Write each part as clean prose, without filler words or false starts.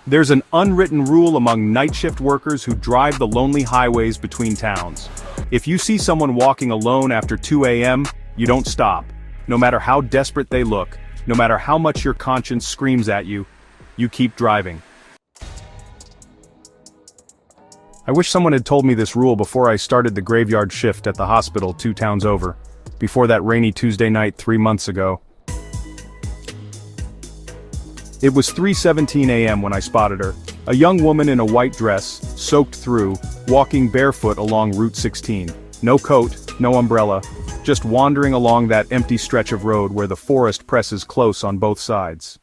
There's an unwritten rule among night shift workers who drive the lonely highways between towns. If you see someone walking alone after 2 a.m., you don't stop. No matter how desperate they look, no matter how much your conscience screams at you, you keep driving. I wish someone had told me this rule before I started the graveyard shift at the hospital 2 towns over, before that rainy Tuesday night 3 months ago. It was 3:17 a.m. when I spotted her, a young woman in a white dress, soaked through, walking barefoot along Route 16. No coat, no umbrella, just wandering along that empty stretch of road where the forest presses close on both sides.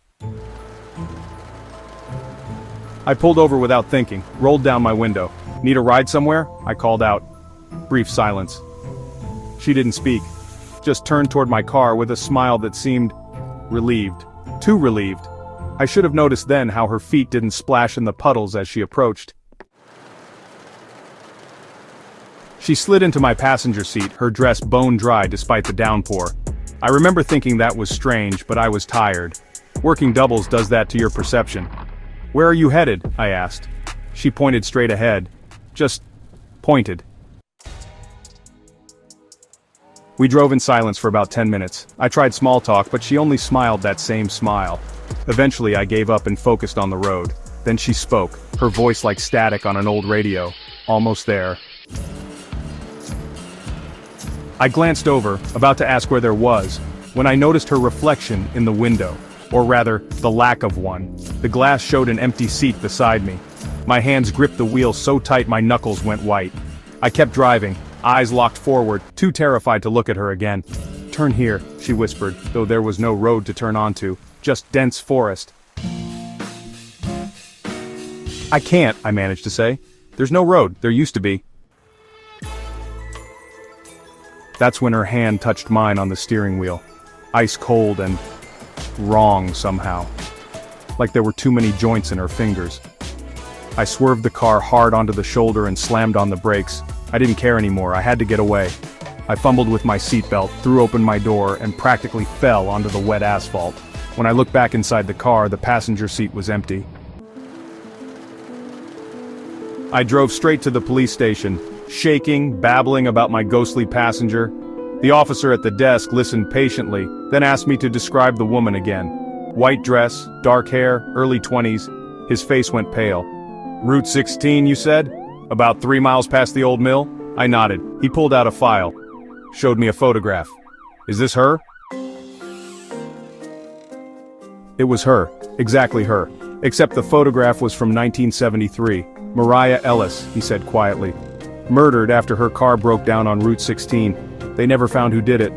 I pulled over without thinking, rolled down my window. "Need a ride somewhere?" I called out. Brief silence. She didn't speak, just turned toward my car with a smile that seemed relieved. Too relieved. I should have noticed then how her feet didn't splash in the puddles as she approached. She slid into my passenger seat, her dress bone dry despite the downpour. I remember thinking that was strange, but I was tired. Working doubles does that to your perception. "Where are you headed?" I asked. She pointed straight ahead. Just pointed. We drove in silence for about 10 minutes. I tried small talk, but she only smiled that same smile. Eventually I gave up and focused on the road. Then she spoke, her voice like static on an old radio. "Almost there." I glanced over, about to ask where there was, when I noticed her reflection in the window. Or rather, the lack of one. The glass showed an empty seat beside me. My hands gripped the wheel so tight my knuckles went white. I kept driving, eyes locked forward, too terrified to look at her again. "Turn here," she whispered, though there was no road to turn onto, just dense forest. "I can't," I managed to say. "There's no road, there used to be." That's when her hand touched mine on the steering wheel. Ice cold and wrong somehow. Like there were too many joints in her fingers. I swerved the car hard onto the shoulder and slammed on the brakes. I didn't care anymore, I had to get away. I fumbled with my seatbelt, threw open my door, and practically fell onto the wet asphalt. When I looked back inside the car, the passenger seat was empty. I drove straight to the police station, shaking, babbling about my ghostly passenger. The officer at the desk listened patiently, then asked me to describe the woman again. White dress, dark hair, early 20s. His face went pale. "Route 16, you said? About 3 miles past the old mill?" I nodded. He pulled out a file. Showed me a photograph. "Is this her?" It was her. Exactly her. Except the photograph was from 1973. Mariah Ellis, he said quietly. Murdered after her car broke down on Route 16. They never found who did it.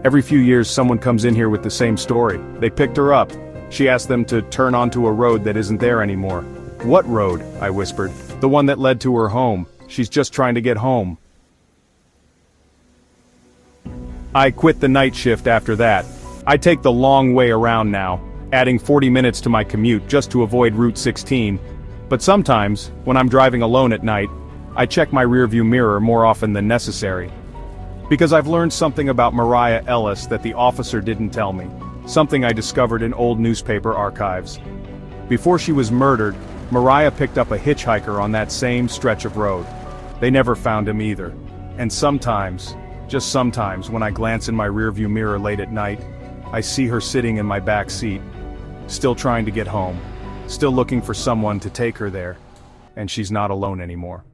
Every few years someone comes in here with the same story. They picked her up. She asked them to turn onto a road that isn't there anymore. "What road?" I whispered. "The one that led to her home. She's just trying to get home." I quit the night shift after that. I take the long way around now, adding 40 minutes to my commute just to avoid Route 16. But sometimes, when I'm driving alone at night, I check my rearview mirror more often than necessary. Because I've learned something about Mariah Ellis that the officer didn't tell me. Something I discovered in old newspaper archives. Before she was murdered, Mariah picked up a hitchhiker on that same stretch of road. They never found him either. And sometimes, just sometimes, when I glance in my rearview mirror late at night, I see her sitting in my back seat, still trying to get home, still looking for someone to take her there, and she's not alone anymore.